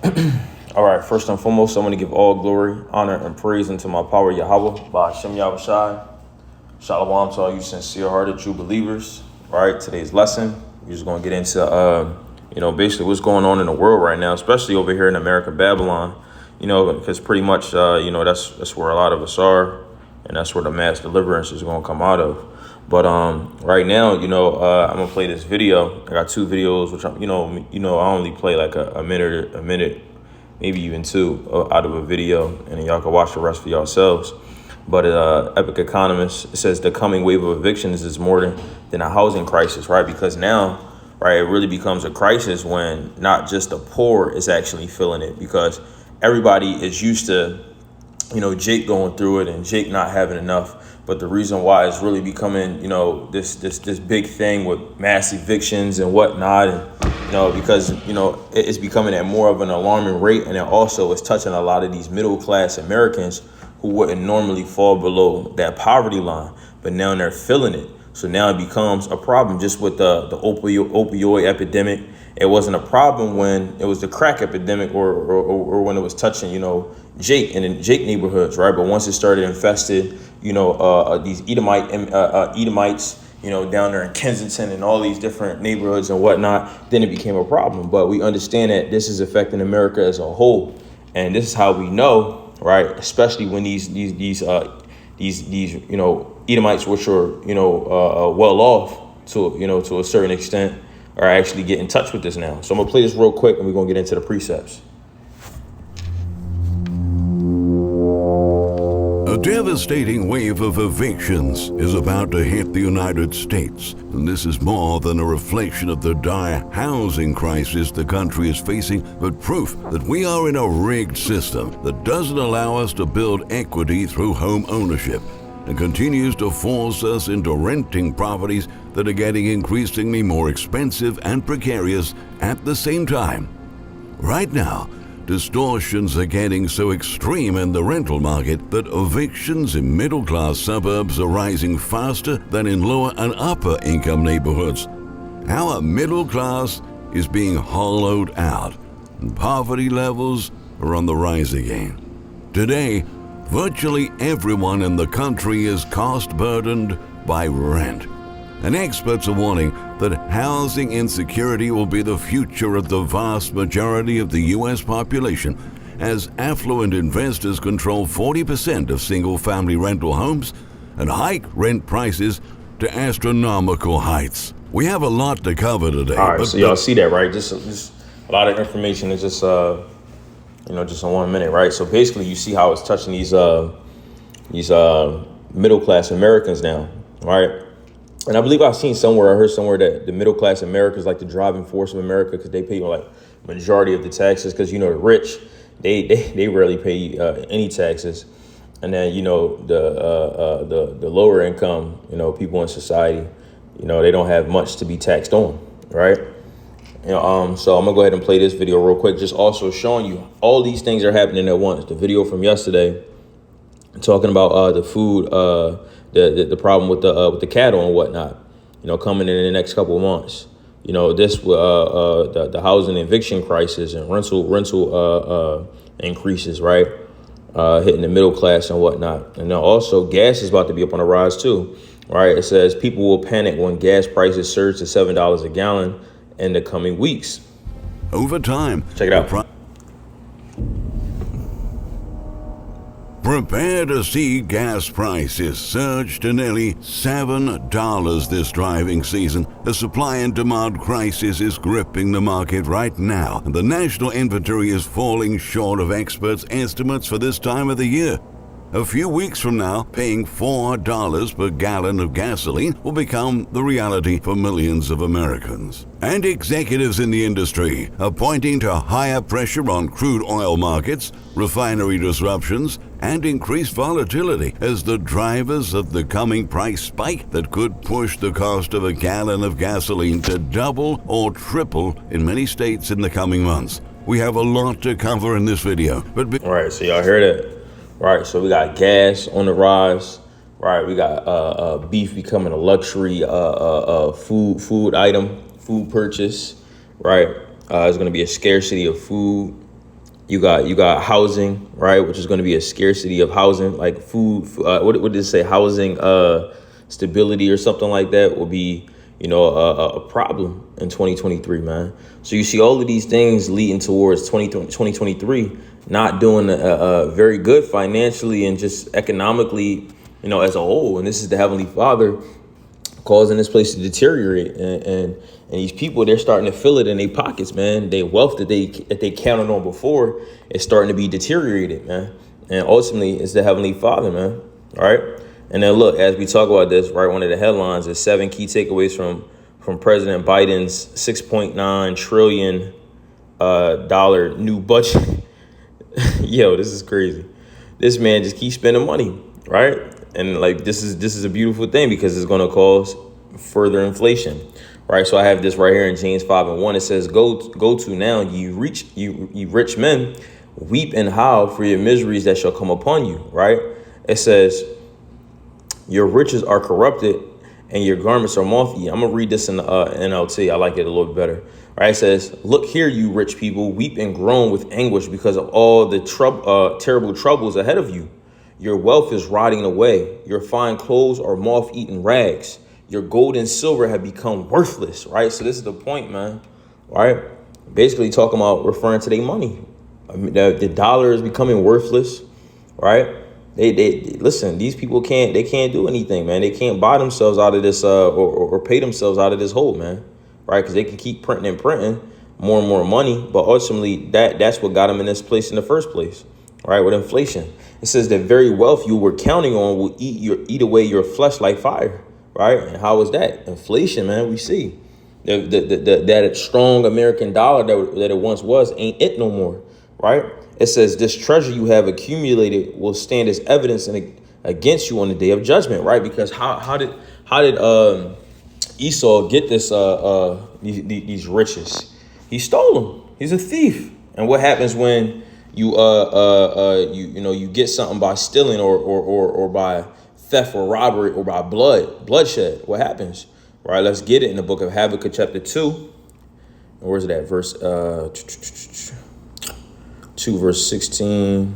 All right, first and foremost, I want to give all glory, honor, and praise unto my power Yahweh, by Hashem Yahushai. Shalom to all you sincere-hearted true believers. All right, today's lesson, we're just going to get into, basically what's going on in the world right now, especially over here in America, Babylon, because pretty much, that's where a lot of us are, and that's where the mass deliverance is going to come out of. But right now, I'm gonna play this video. I got two videos, which I only play like a minute, maybe even two out of a video, and then y'all can watch the rest for yourselves. But Epic Economist, it says the coming wave of evictions is more than a housing crisis, right? Because now, right, it really becomes a crisis when not just the poor is actually feeling it, because everybody is used to, Jake going through it and Jake not having enough. But the reason why it's really becoming, this big thing with mass evictions and whatnot, and because it's becoming at more of an alarming rate, and it also is touching a lot of these middle class Americans who wouldn't normally fall below that poverty line, but now they're feeling it. So now it becomes a problem just with the opioid epidemic. It wasn't a problem when it was the crack epidemic or when it was touching, Jake and in Jake neighborhoods, right? But once it started infested, these Edomites, down there in Kensington and all these different neighborhoods and whatnot, then it became a problem. But we understand that this is affecting America as a whole, and this is how we know, right? Especially when these Edomites, which are well off to a certain extent, are actually getting in touch with this now. So I'm gonna play this real quick, and we're gonna get into the precepts. A devastating wave of evictions is about to hit the United States, and this is more than a reflection of the dire housing crisis the country is facing, but proof that we are in a rigged system that doesn't allow us to build equity through home ownership and continues to force us into renting properties that are getting increasingly more expensive and precarious at the same time. Right now, distortions are getting so extreme in the rental market that evictions in middle-class suburbs are rising faster than in lower and upper-income neighborhoods. Our middle class is being hollowed out, and poverty levels are on the rise again. Today, virtually everyone in the country is cost-burdened by rent. And experts are warning that housing insecurity will be the future of the vast majority of the U.S. population, as affluent investors control 40% of single-family rental homes and hike rent prices to astronomical heights. We have a lot to cover today. All right, so y'all see that, right? Just a lot of information is just in 1 minute, right? So basically, you see how it's touching these middle-class Americans now, right? And I believe I heard somewhere that the middle class America is like the driving force of America, because they pay like majority of the taxes, because the rich they rarely pay any taxes, and then the lower income people in society they don't have much to be taxed on, right? So I'm gonna go ahead and play this video real quick, just also showing you all these things are happening at once. The video from yesterday talking about the food. The problem with the cattle and whatnot, coming in the next couple of months. The housing eviction crisis and rental increases, right? Hitting the middle class and whatnot. And now also gas is about to be up on the rise too, right? It says people will panic when gas prices surge to $7 a gallon in the coming weeks. Over time, check it out. Prepare to see gas prices surge to nearly $7 this driving season. A supply and demand crisis is gripping the market right now, and the national inventory is falling short of experts' estimates for this time of the year. A few weeks from now, paying $4 per gallon of gasoline will become the reality for millions of Americans. And executives in the industry are pointing to higher pressure on crude oil markets, refinery disruptions, and increased volatility as the drivers of the coming price spike that could push the cost of a gallon of gasoline to double or triple in many states in the coming months. We have a lot to cover in this video. All right, so y'all hear that? Right, so we got gas on the rise. Right, we got beef becoming a luxury food item, food purchase. Right, there's going to be a scarcity of food. You got housing, right, which is going to be a scarcity of housing, like food. What did it say? Housing stability or something like that will be, a problem in 2023, man. So you see all of these things leading towards 2023 not doing very good financially and just economically, as a whole. And this is the Heavenly Father causing this place to deteriorate, and these people, they're starting to feel it in their pockets, man. Their wealth that they counted on before is starting to be deteriorated, man. And ultimately, it's the Heavenly Father, man. All right. And then look, as we talk about this, right, one of the headlines is 7 key takeaways from President Biden's $6.9 trillion dollar new budget. Yo, this is crazy. This man just keeps spending money, right? And like this is a beautiful thing because it's going to cause further inflation, right? So I have this right here in James 5:1. It says, "Go to now, you rich men, weep and howl for your miseries that shall come upon you." Right? It says, "Your riches are corrupted, and your garments are moth-eaten." I'm gonna read this in the NLT. I like it a little bit better. Right? It says, "Look here, you rich people, weep and groan with anguish because of all the terrible troubles ahead of you. Your wealth is rotting away. Your fine clothes are moth-eaten rags. Your gold and silver have become worthless." Right? So this is the point, man. Right? Basically referring to their money. I mean, the dollar is becoming worthless. Right? They listen. These people can't do anything, man. They can't buy themselves out of this or pay themselves out of this hole, man. Right? Because they can keep printing and printing more and more money, but ultimately that's what got them in this place in the first place. Right? With inflation, it says the very wealth you were counting on will eat away your flesh like fire. Right? And how is that? Inflation, man. We see that strong American dollar that it once was ain't it no more. Right? It says this treasure you have accumulated will stand as evidence against you on the day of judgment. Right? Because how did Esau get these riches? He stole them. He's a thief. And what happens when you get something by stealing or by theft or robbery or by bloodshed? What happens? Right? Let's get it in the book of Habakkuk chapter 2. And where's it at? Verse 2 verse 16.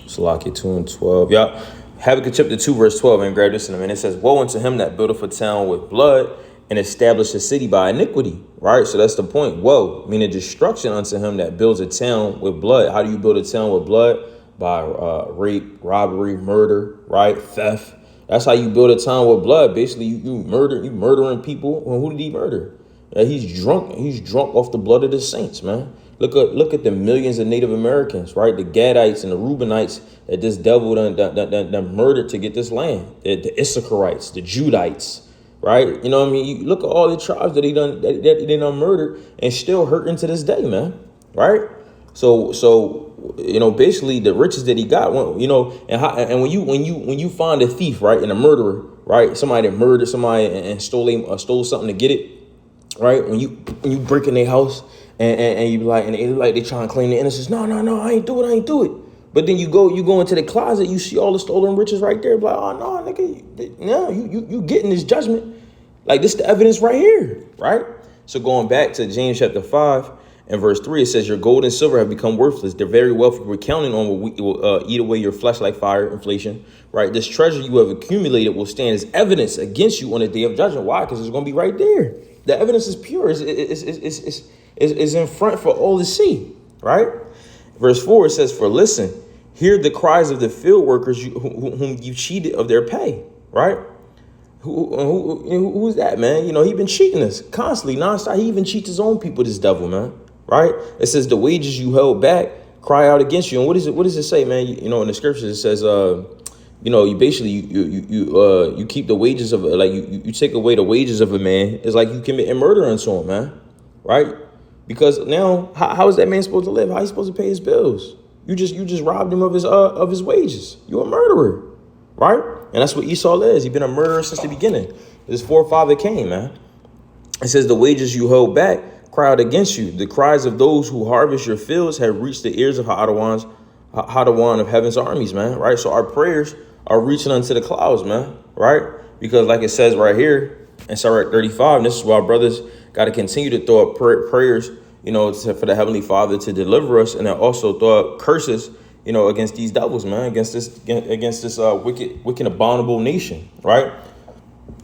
Salakia 2 and 12. Yeah. Habakkuk chapter 2 verse 12, and grab this in a minute. It says, "Woe unto him that buildeth a town with blood and establish a city by iniquity." Right? So that's the point. Woe, meaning destruction unto him that builds a town with blood. How do you build a town with blood? By rape, robbery, murder, right? Theft. That's how you build a town with blood. Basically, you murdering people. Well, who did he murder? He's drunk. He's drunk off the blood of the saints, man. Look at the millions of Native Americans, right? The Gadites and the Reubenites that this devil done murdered to get this land. The Issacharites, the Judites, right? You know what I mean? You look at all the tribes that they done murdered and still hurting to this day, man. Right? So basically the riches that he got, and when you find a thief, right, and a murderer, right, somebody that murdered somebody and stole something to get it, right? When you break in their house and you be like, and they try and claim the innocence. No, I ain't do it. But then you go into the closet, you see all the stolen riches right there. Be like, oh no, nigga, no, you getting this judgment. Like this, the evidence right here, right? So going back to James chapter 5 and verse 3, it says, "Your gold and silver have become worthless. The very wealth you were counting on will eat away your flesh like fire," inflation, right? "This treasure you have accumulated will stand as evidence against you on the day of judgment." Why? Because it's going to be right there. The evidence is pure. Is in front for all to see, right? Verse 4, it says, "For listen, hear the cries of the field workers whom you cheated of their pay," right? Who's that, man? He been cheating us constantly, nonstop. He even cheats his own people, this devil, man, right? It says, "The wages you held back cry out against you." And what does it say, man? In the scriptures, it says, you basically you keep the wages of, like, you take away the wages of a man. It's like you committing murder unto him, man, right? Because now, how is that man supposed to live? How he supposed to pay his bills? You just robbed him of his wages. You're a murderer, right? And that's what Esau is. He's been a murderer since the beginning. His forefather Cain, man. It says, "The wages you held back cry out against you. The cries of those who harvest your fields have reached the ears of Hadawan of heaven's armies," man. Right? So our prayers are reaching unto the clouds, man. Right? Because like it says right here in Surah 35, and this is why our brothers got to continue to throw up prayers, for the Heavenly Father to deliver us, and then also throw out curses, against these devils, man, against this wicked, abominable nation, right?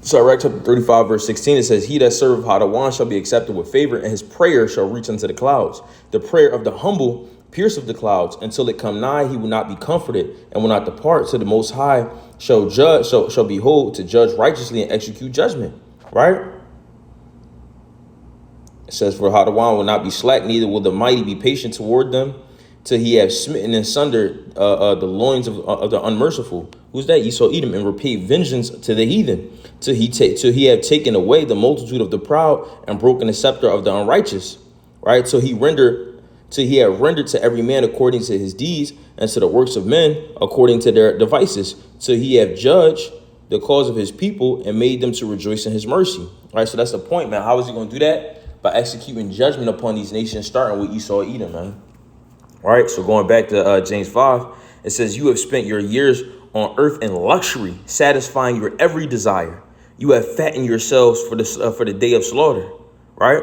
Sirach chapter 35, verse 16, it says, "He that serveth Hadawan shall be accepted with favor, and his prayer shall reach unto the clouds. The prayer of the humble pierceth the clouds. Until it come nigh, he will not be comforted, and will not depart. So the Most High shall behold to judge righteously and execute judgment." Right? It says, "For Hadawan will not be slack, neither will the mighty be patient toward them, till he have smitten in sunder the loins of the unmerciful." Who's that? Esau Edom, "and repaid vengeance to the heathen, till he have taken away the multitude of the proud, and broken the scepter of the unrighteous." Right? Till he have rendered to every man according to his deeds, and to the works of men according to their devices. Till he have judged the cause of his people, and made them to rejoice in his mercy. Right? So that's the point, man. How is he going to do that? By executing judgment upon these nations, starting with Esau Edom, man. All right, so going back to James 5, it says, "You have spent your years on earth in luxury, satisfying your every desire. You have fattened yourselves for the day of slaughter." Right?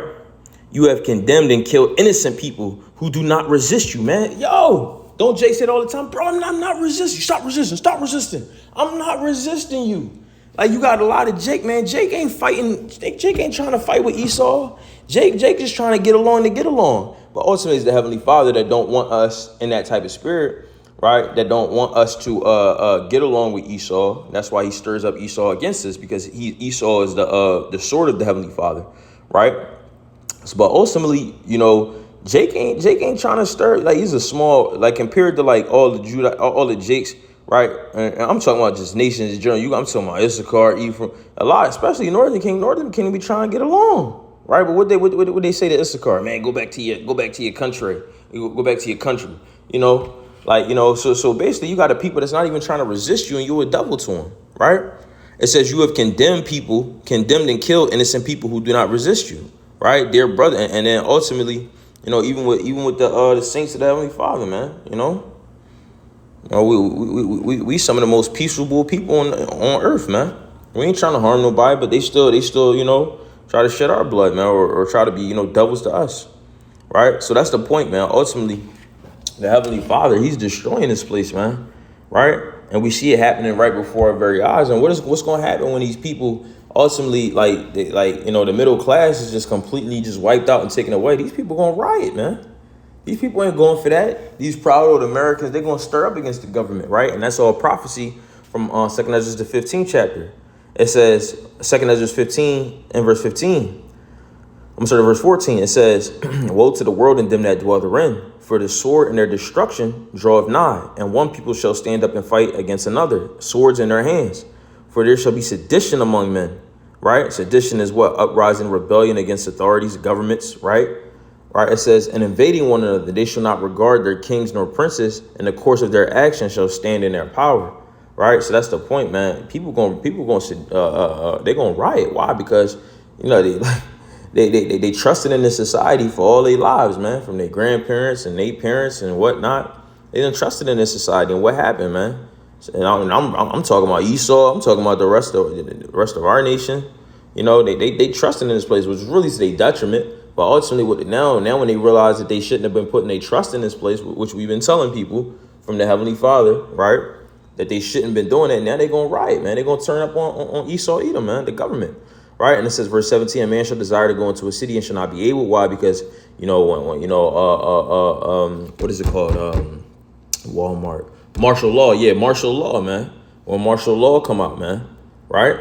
"You have condemned and killed innocent people who do not resist you," man. Yo, don't Jake say it all the time? "Bro, I'm not resisting. Stop resisting. Stop resisting. I'm not resisting you." Like, you got a lot of Jake, man. Jake ain't fighting. Jake ain't trying to fight with Esau. Jake just trying to get along to get along. But ultimately, it's the Heavenly Father that don't want us in that type of spirit, right? That don't want us to get along with Esau. That's why he stirs up Esau against us, because Esau is the sword of the Heavenly Father, right? So, but ultimately, Jake ain't trying to stir. Like, he's a small, like, compared to like all the Jakes, right? And I'm talking about just nations in general. I'm talking about Issachar, Ephraim, a lot, especially Northern Kingdom. Northern Kingdom be trying to get along. Right, but what they say to Issachar? Man, go back to your country. Go back to your country. So basically, you got a people that's not even trying to resist you, and you're a devil to them. Right? It says, "You have condemned and killed innocent people who do not resist you." Right, dear brother, and then ultimately, even with the saints of the Heavenly Father, man. We some of the most peaceable people on earth, man. We ain't trying to harm nobody, but they still try to shed our blood, man, or try to be, devils to us, right? So that's the point, man. Ultimately, the Heavenly Father, he's destroying this place, man, right? And we see it happening right before our very eyes. And what's going to happen when these people ultimately, the middle class is just completely just wiped out and taken away? These people going to riot, man. These people ain't going for that. These proud old Americans, they're going to stir up against the government, right? And that's all prophecy from 2nd Ezra, the 15th chapter. It says, 2nd Ezra 15 and verse 15. I'm sorry, verse 14. It says, "Woe to the world and them that dwell therein, for the sword and their destruction draweth nigh, and one people shall stand up and fight against another, swords in their hands. For there shall be sedition among men." Right? Sedition is what? Uprising, rebellion against authorities, governments, right? Right? It says, "And invading one another, they shall not regard their kings nor princes, and the course of their action shall stand in their power." Right, so that's the point, man. People going they're gonna riot. Why? Because they trusted in this society for all their lives, man. From their grandparents and their parents and whatnot, they done trusted in this society. And what happened, man? And I'm talking about Esau. I'm talking about the rest of our nation. They trusted in this place, which was really to their detriment. But ultimately, now when they realize that they shouldn't have been putting their trust in this place, which we've been telling people from the Heavenly Father, right? That they shouldn't been doing it. Now they're going to riot, man. They're going to turn up on Esau Edom, man, the government. Right? And it says, verse 17, "A man shall desire to go into a city and shall not be able." Why? Because, what is it called? Walmart. Martial law. Yeah, martial law, man. When martial law come out, man. Right?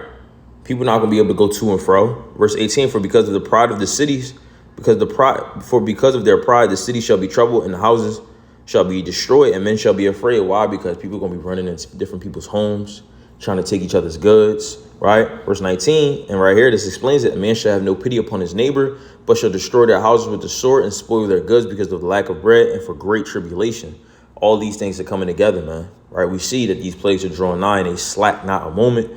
People not going to be able to go to and fro. Verse 18, "For because of the pride of the cities, because of their pride, the city shall be troubled, and the houses shall be destroyed, and men shall be afraid." Why? Because people are going to be running into different people's homes, trying to take each other's goods, right? Verse 19, and right here, this explains it. "A man shall have no pity upon his neighbor, but shall destroy their houses with the sword and spoil their goods because of the lack of bread and for great tribulation." All these things are coming together, man, right? We see that these plagues are drawing nigh, and they slack not a moment.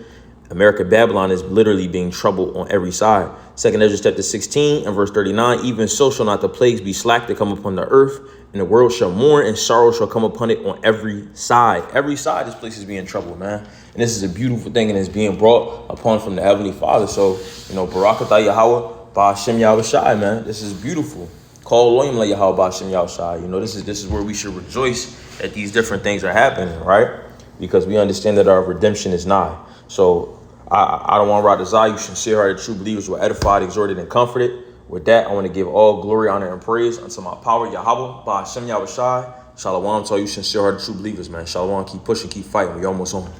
America, Babylon is literally being troubled on every side. 2nd Ezra chapter 16 and verse 39, "Even so shall not the plagues be slack to come upon the earth, and the world shall mourn, and sorrow shall come upon it on every side." Every side, this place is being troubled, man. And this is a beautiful thing, and it's being brought upon from the Heavenly Father. So, Barakatah Yahweh, Ba'ashem Yahushai, man. This is beautiful. Call Loyim like Yahweh Bashem Yahushai. You know, this is where we should rejoice that these different things are happening, right? Because we understand that our redemption is nigh. So I don't want to rot the sincere-hearted true believers were edified, exhorted, and comforted. With that, I want to give all glory, honor, and praise unto my power, Yahweh, Bashem Yahushai. Shalom to all you sincere-hearted true believers, man. Shalom, keep pushing, keep fighting. We almost on.